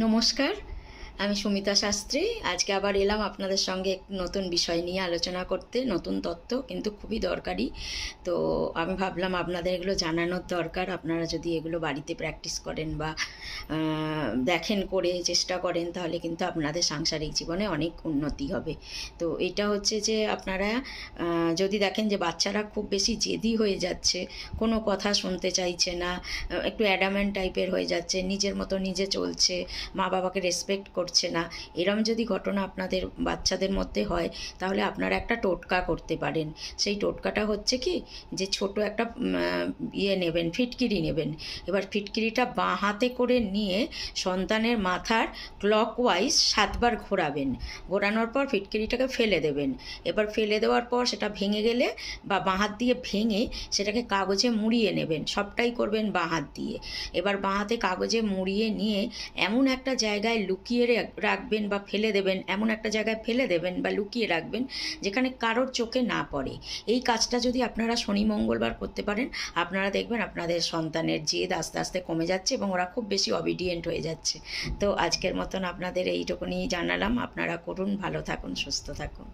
নমস্কার, আমি সুমিতা শাস্ত্রী। আজকে আবার এলাম আপনাদের সঙ্গে এক নতুন বিষয় নিয়ে আলোচনা করতে, নতুন তত্ত্ব কিন্তু খুবই দরকারি। তো আমি ভাবলাম আপনাদের এগুলো জানানোর দরকার। আপনারা যদি এগুলো বাড়িতে প্র্যাকটিস করেন বা দেখেন, করে চেষ্টা করেন, তাহলে কিন্তু আপনাদের সাংসারিক জীবনে অনেক উন্নতি হবে। তো এটা হচ্ছে যে আপনারা যদি দেখেন যে বাচ্চারা খুব বেশি জেদি হয়ে যাচ্ছে, কোনো কথা শুনতে চাইছে না, একটু অ্যাডামেন্ট টাইপের হয়ে যাচ্ছে, নিজের মতো নিজে চলছে, মা বাবাকে রেসপেক্ট করছে না, এরম যদি ঘটনা আপনাদের বাচ্চাদের মধ্যে হয়, তাহলে আপনারা একটা টোটকা করতে পারেন। সেই টোটকাটা হচ্ছে কি, যে ছোট একটা নেবেন, ফিটকিরি নেবেন। এবার ফিটকিরিটা বাঁ হাতে করে নিয়ে সন্তানের মাথার ক্লকওয়াইজ 7 বার ঘোরাবেন। ঘোরানোর পর ফিটকিরিটাকে ফেলে দেবেন। এবার ফেলে দেওয়ার পর সেটা ভেঙে গেলে বা বাঁ হাত দিয়ে ভেঙে সেটাকে কাগজে মুড়িয়ে নেবেন। সবটাই করবেন বাঁ হাত দিয়ে। এবার বাঁ হাতে কাগজে মুড়িয়ে নিয়ে এমন একটা জায়গায় লুকিয়ে রাখবেন বা ফেলে দেবেন, এমন একটা জায়গায় ফেলে দেবেন বা লুকিয়ে রাখবেন যেখানে কারোর চোখে না পড়ে। এই কাজটা যদি আপনারা শনি মঙ্গলবার করতে পারেন, আপনারা দেখবেন আপনাদের সন্তানের জেদ আস্তে আস্তে কমে যাচ্ছে এবং ওরা খুব বেশি অবিডিয়েন্ট হয়ে যাচ্ছে। তো আজকের মতন আপনাদের এইটুকুনি জানালাম। আপনারা করুন, ভালো থাকুন, সুস্থ থাকুন।